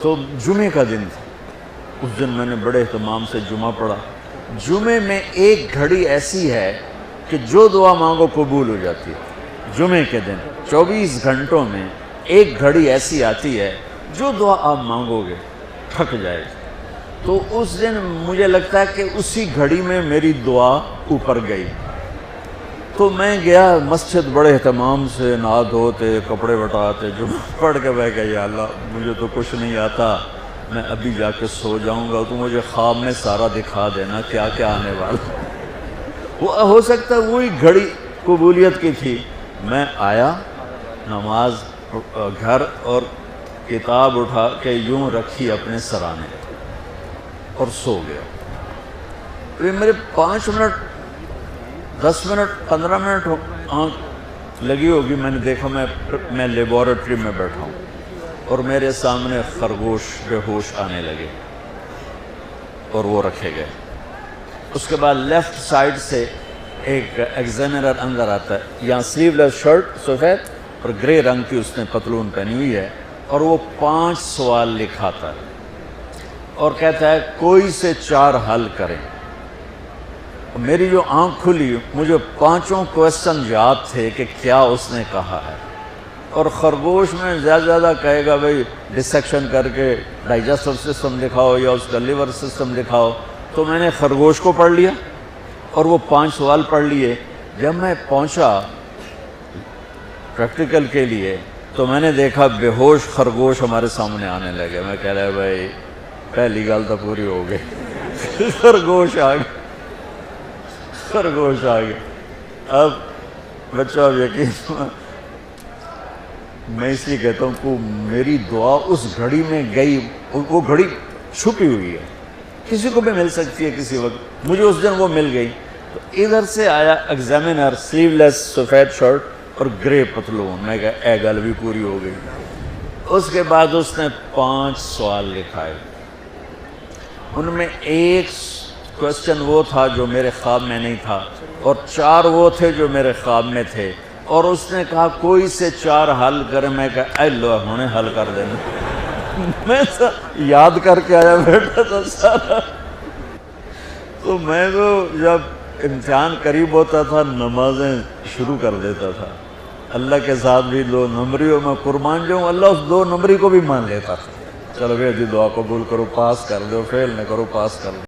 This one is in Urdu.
تو جمعے کا دن تھا، اس دن میں نے بڑے اہتمام سے جمعہ پڑھا۔ جمعے میں ایک گھڑی ایسی ہے کہ جو دعا مانگو قبول ہو جاتی ہے۔ جمعے کے دن 24 گھنٹوں میں ایک گھڑی ایسی آتی ہے جو دعا آپ مانگو گے تھک جائے گی۔ تو اس دن مجھے لگتا ہے کہ اسی گھڑی میں میری دعا اوپر گئی۔ تو میں گیا مسجد بڑے اہتمام سے، نہا دھوتے، کپڑے وٹاتے، جمعہ پڑھ کے میں کہا یا اللہ مجھے تو کچھ نہیں آتا، میں ابھی جا کے سو جاؤں گا، تو مجھے خواب میں سارا دکھا دینا کیا کیا آنے والا۔ وہ ہو سکتا ہے وہی گھڑی قبولیت کی تھی۔ میں آیا نماز گھر اور کتاب اٹھا کے یوں رکھی اپنے سرانے اور سو گیا۔ یہ میرے 5 منٹ 10 منٹ 15 منٹ آنکھ لگی ہوگی، میں نے دیکھا میں لیبارٹری میں بیٹھا ہوں اور میرے سامنے خرگوش بے ہوش آنے لگے اور وہ رکھے گئے۔ اس کے بعد لیفٹ سائڈ سے ایک ایگزامینر اندر آتا ہے، یہاں سلیو لیس شرٹ سفید اور گرے رنگ کی اس نے پتلون پہنی ہوئی ہے، اور وہ 5 سوال لکھاتا ہے اور کہتا ہے کوئی سے 4 حل کریں۔ میری جو آنکھ کھلی مجھے 5 کویسچن یاد تھے کہ کیا اس نے کہا ہے، اور خرگوش میں زیادہ کہے گا بھئی ڈسیکشن کر کے ڈائجسٹو سسٹم دکھاؤ یا اس کا لیور سسٹم دکھاؤ، تو میں نے خرگوش کو پڑھ لیا اور وہ 5 سوال پڑھ لیے۔ جب میں پہنچا پریکٹیکل کے لیے تو میں نے دیکھا بے ہوش خرگوش ہمارے سامنے آنے لگے۔ میں کہہ رہا بھائی پہلی گل تو پوری ہو گئی، خرگوش آ گیا، خرگوش آ گیا۔ اب بچہ اب یقین میں اس لیے کہتا ہوں کہ میری دعا اس گھڑی میں گئی، وہ گھڑی چھپی ہوئی ہے، کسی کو بھی مل سکتی ہے کسی وقت، مجھے اس دن وہ مل گئی۔ تو ادھر سے آیا ایگزامینر، سلیو لیس سفید شرٹ اور گرے پتلون، میں کہا اے گل بھی پوری ہو گئی۔ اس کے بعد اس نے 5 سوال لکھائے، ان میں ایک کویسچن وہ تھا جو میرے خواب میں نہیں تھا، اور 4 وہ تھے جو میرے خواب میں تھے، اور اس نے کہا کوئی سے 4 حل کرے۔ میں کہا اے لو ہونے حل کر دینا، میں یاد کر کے آیا بیٹھا تھا سارا۔ تو میں تو جب امتحان قریب ہوتا تھا نمازیں شروع کر دیتا تھا، اللہ کے ساتھ بھی 2 نمبریوں میں قربان جاؤں، اللہ اس 2 نمبری کو بھی مان لیتا تھا۔ چلو بھائی دعا قبول کرو، پاس کر دو، فیل نہ کرو، پاس کر دو۔